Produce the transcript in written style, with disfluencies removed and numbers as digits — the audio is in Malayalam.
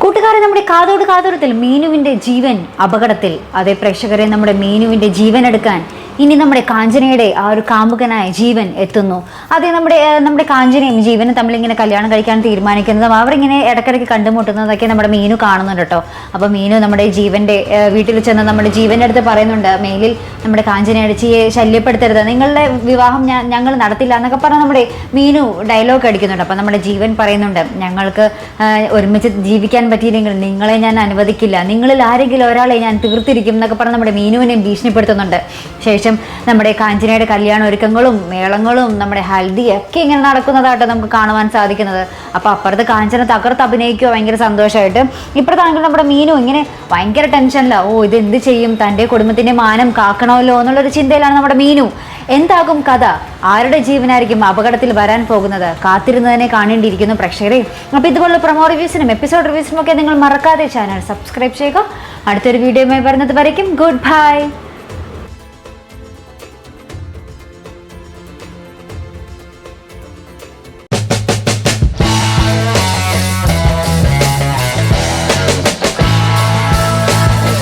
കൂട്ടുകാരെ, നമ്മുടെ കാതോട് കാതോരത്തിൽ മീനുവിൻ്റെ ജീവൻ അപകടത്തിൽ. അതേ പ്രേക്ഷകരെ, നമ്മുടെ മീനുവിൻ്റെ ജീവൻ എടുക്കാൻ ഇനി നമ്മുടെ കാഞ്ചനയുടെ ആ ഒരു കാമുകനായ ജീവൻ എത്തുന്നു. അതെ, നമ്മുടെ കാഞ്ചനയും ജീവനും തമ്മിൽ ഇങ്ങനെ കല്യാണം കഴിക്കാൻ തീരുമാനിക്കുന്നതും അവരിങ്ങനെ ഇടയ്ക്കിടയ്ക്ക് കണ്ടുമുട്ടുന്നതൊക്കെ നമ്മുടെ മീനു കാണുന്നുണ്ട് കേട്ടോ. അപ്പോൾ മീനു നമ്മുടെ ജീവൻ്റെ വീട്ടിൽ ചെന്ന് നമ്മുടെ ജീവൻ്റെ അടുത്ത് പറയുന്നുണ്ട്, മേലിൽ നമ്മുടെ കാഞ്ചന അടിച്ചിയെ ശല്യപ്പെടുത്തരുത്, നിങ്ങളുടെ വിവാഹം ഞങ്ങൾ നടത്തില്ല എന്നൊക്കെ പറഞ്ഞ് നമ്മുടെ മീനു ഡയലോഗ് അടിക്കുന്നുണ്ട്. അപ്പോൾ നമ്മുടെ ജീവൻ പറയുന്നുണ്ട്, ഞങ്ങൾക്ക് ഒരുമിച്ച് ജീവിക്കാൻ പറ്റിയില്ലെങ്കിൽ നിങ്ങളെ ഞാൻ അനുവദിക്കില്ല, നിങ്ങളിൽ ആരെങ്കിലും ഒരാളെ ഞാൻ തീർത്തിരിക്കും എന്നൊക്കെ പറഞ്ഞ് നമ്മുടെ മീനുവിനെയും ഭീഷണിപ്പെടുത്തുന്നുണ്ട്. ശേഷം നമ്മുടെ കാഞ്ചനയുടെ കല്യാണ ഒരുക്കങ്ങളും മേളങ്ങളും നമ്മുടെ ഹൽദിയൊക്കെ ഇങ്ങനെ നടക്കുന്നതായിട്ട് നമുക്ക് കാണുവാൻ സാധിക്കുന്നത്. അപ്പോൾ അപ്പുറത്ത് കാഞ്ചന തകർത്ത് അഭിനയിക്കുക ഭയങ്കര സന്തോഷമായിട്ട്, ഇപ്പുറത്താണെങ്കിൽ നമ്മുടെ മീനു ഇങ്ങനെ ഭയങ്കര ടെൻഷനില്ല. ഇത് എന്ത് ചെയ്യും, തൻ്റെ കുടുംബത്തിൻ്റെ മാനം കാക്കണമല്ലോ എന്നുള്ളൊരു ചിന്തയിലാണ് നമ്മുടെ മീനു. എന്താകും കഥ, ആരുടെ ജീവനായിരിക്കും അപകടത്തിൽ വരാൻ പോകുന്നത്, കാത്തിരുന്നതിനെ കാണേണ്ടിയിരിക്കുന്നു പ്രേക്ഷകരെ. അപ്പോൾ ഇതുപോലുള്ള പ്രൊമോ റിവ്യൂസിനും എപ്പിസോഡ് റിവ്യൂസിനും ഒക്കെ നിങ്ങൾ മറക്കാതെ ചാനൽ സബ്സ്ക്രൈബ് ചെയ്യുക. അടുത്തൊരു വീഡിയോയുമായി വരുന്നത് വരയ്ക്കും ഗുഡ് ബൈ.